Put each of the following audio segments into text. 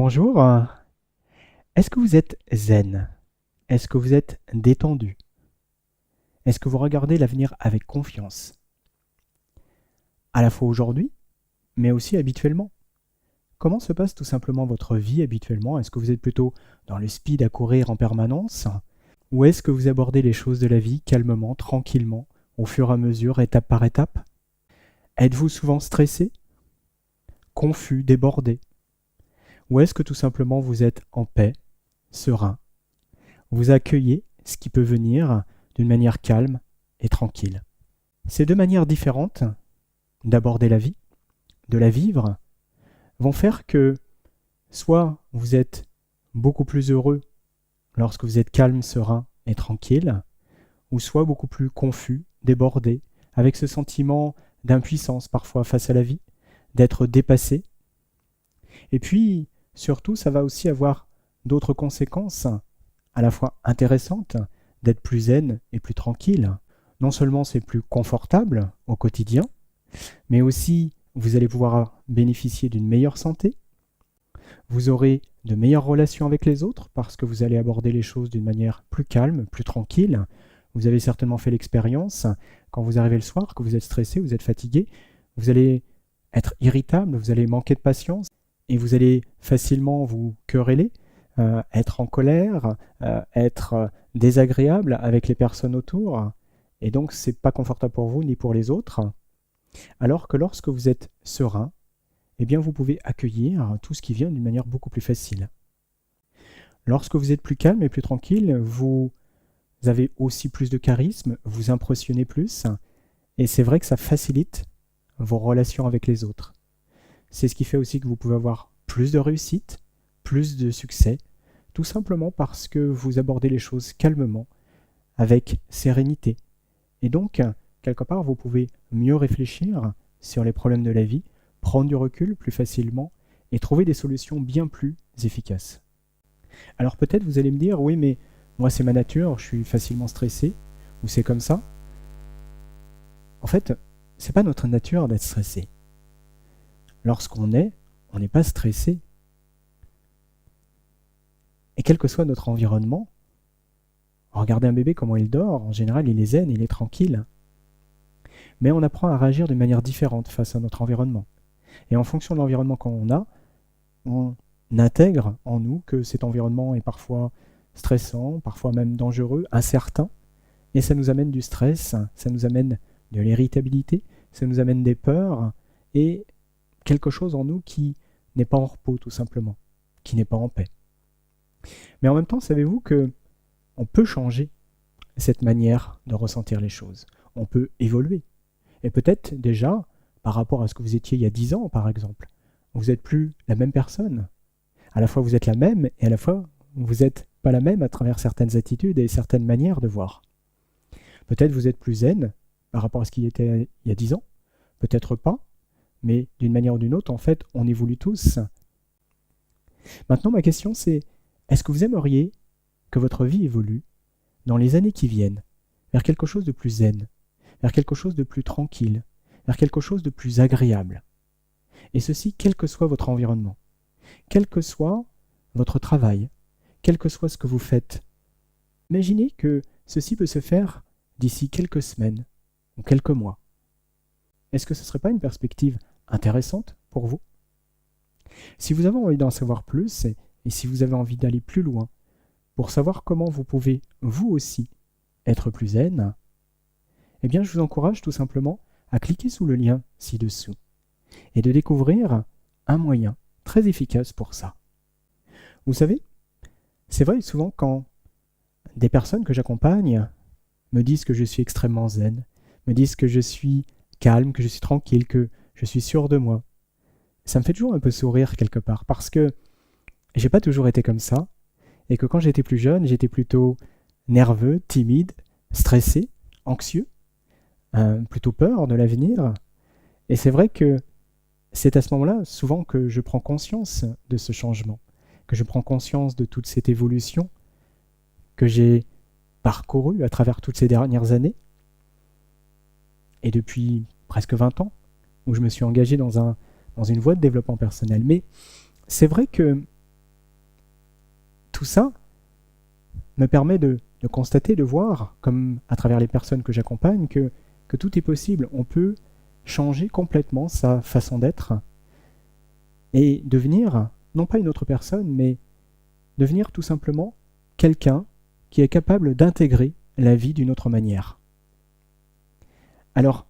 Bonjour, est-ce que vous êtes zen? Est-ce que vous êtes détendu? Est-ce que vous regardez l'avenir avec confiance? À la fois aujourd'hui, mais aussi habituellement. Comment se passe tout simplement votre vie habituellement? Est-ce que vous êtes plutôt dans le speed à courir en permanence? Ou est-ce que vous abordez les choses de la vie calmement, tranquillement, au fur et à mesure, étape par étape? Êtes-vous souvent stressé, confus, débordé? Ou est-ce que tout simplement vous êtes en paix, serein? Vous accueillez ce qui peut venir d'une manière calme et tranquille. Ces deux manières différentes d'aborder la vie, de la vivre, vont faire que soit vous êtes beaucoup plus heureux lorsque vous êtes calme, serein et tranquille, ou soit beaucoup plus confus, débordé, avec ce sentiment d'impuissance parfois face à la vie, d'être dépassé. Et puis, surtout, ça va aussi avoir d'autres conséquences à la fois intéressantes, d'être plus zen et plus tranquille. Non seulement c'est plus confortable au quotidien, mais aussi vous allez pouvoir bénéficier d'une meilleure santé, vous aurez de meilleures relations avec les autres parce que vous allez aborder les choses d'une manière plus calme, plus tranquille. Vous avez certainement fait l'expérience, quand vous arrivez le soir, que vous êtes stressé, vous êtes fatigué, vous allez être irritable, vous allez manquer de patience et vous allez facilement vous quereller, être en colère, être désagréable avec les personnes autour. Et donc, ce n'est pas confortable pour vous ni pour les autres. Alors que lorsque vous êtes serein, eh bien vous pouvez accueillir tout ce qui vient d'une manière beaucoup plus facile. Lorsque vous êtes plus calme et plus tranquille, vous avez aussi plus de charisme, vous impressionnez plus, et c'est vrai que ça facilite vos relations avec les autres. C'est ce qui fait aussi que vous pouvez avoir plus de réussite, plus de succès, tout simplement parce que vous abordez les choses calmement, avec sérénité. Et donc, quelque part, vous pouvez mieux réfléchir sur les problèmes de la vie, prendre du recul plus facilement et trouver des solutions bien plus efficaces. Alors peut-être vous allez me dire, oui mais moi c'est ma nature, je suis facilement stressé, ou c'est comme ça. En fait, c'est pas notre nature d'être stressé. Lorsqu'on est, on n'est pas stressé. Et quel que soit notre environnement, regardez un bébé comment il dort, en général il est zen, il est tranquille. Mais on apprend à réagir de manière différente face à notre environnement. Et en fonction de l'environnement qu'on a, on intègre en nous que cet environnement est parfois stressant, parfois même dangereux, incertain, et ça nous amène du stress, ça nous amène de l'irritabilité, ça nous amène des peurs, et quelque chose en nous qui n'est pas en repos tout simplement, qui n'est pas en paix. Mais en même temps, savez-vous que on peut changer cette manière de ressentir les choses, on peut évoluer, et peut-être déjà, par rapport à ce que vous étiez il y a 10 ans par exemple, vous n'êtes plus la même personne. À la fois vous êtes la même et à la fois vous n'êtes pas la même à travers certaines attitudes et certaines manières de voir. Peut-être vous êtes plus zen par rapport à ce qui était il y a 10 ans, peut-être pas, mais d'une manière ou d'une autre, en fait, on évolue tous. Maintenant, ma question c'est, est-ce que vous aimeriez que votre vie évolue dans les années qui viennent vers quelque chose de plus zen, vers quelque chose de plus tranquille, vers quelque chose de plus agréable? Et ceci, quel que soit votre environnement, quel que soit votre travail, quel que soit ce que vous faites. Imaginez que ceci peut se faire d'ici quelques semaines ou quelques mois. Est-ce que ce ne serait pas une perspective intéressante pour vous? Si vous avez envie d'en savoir plus et si vous avez envie d'aller plus loin pour savoir comment vous pouvez, vous aussi, être plus zen, eh bien je vous encourage tout simplement à cliquer sous le lien ci-dessous et de découvrir un moyen très efficace pour ça. Vous savez, c'est vrai souvent quand des personnes que j'accompagne me disent que je suis extrêmement zen, me disent que je suis calme, que je suis tranquille, que je suis sûr de moi. Ça me fait toujours un peu sourire quelque part parce que j'ai pas toujours été comme ça et que quand j'étais plus jeune, j'étais plutôt nerveux, timide, stressé, anxieux, plutôt peur de l'avenir. Et c'est vrai que c'est à ce moment-là souvent que je prends conscience de ce changement, que je prends conscience de toute cette évolution que j'ai parcourue à travers toutes ces dernières années et depuis presque 20 ans où je me suis engagé dans une voie de développement personnel. Mais c'est vrai que tout ça me permet de constater, de voir, comme à travers les personnes que j'accompagne, que tout est possible. On peut changer complètement sa façon d'être et devenir, non pas une autre personne, mais devenir tout simplement quelqu'un qui est capable d'intégrer la vie d'une autre manière. Alors,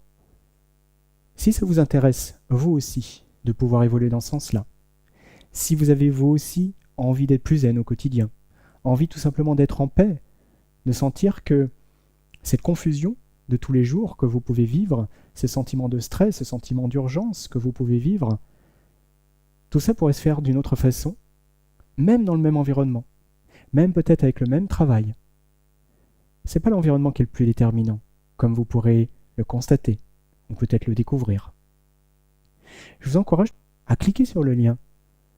si ça vous intéresse, vous aussi, de pouvoir évoluer dans ce sens-là, si vous avez vous aussi envie d'être plus zen au quotidien, envie tout simplement d'être en paix, de sentir que cette confusion de tous les jours que vous pouvez vivre, ces sentiments de stress, ces sentiments d'urgence que vous pouvez vivre, tout ça pourrait se faire d'une autre façon, même dans le même environnement, même peut-être avec le même travail. C'est pas l'environnement qui est le plus déterminant, comme vous pourrez le constater, ou peut-être le découvrir. Je vous encourage à cliquer sur le lien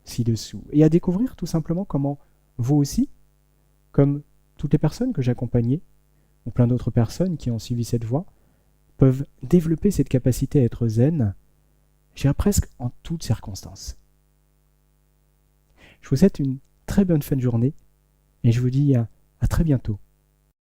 ci-dessous et à découvrir tout simplement comment vous aussi, comme toutes les personnes que j'accompagnais, ou plein d'autres personnes qui ont suivi cette voie, peuvent développer cette capacité à être zen, je dirais presque en toutes circonstances. Je vous souhaite une très bonne fin de journée et je vous dis à très bientôt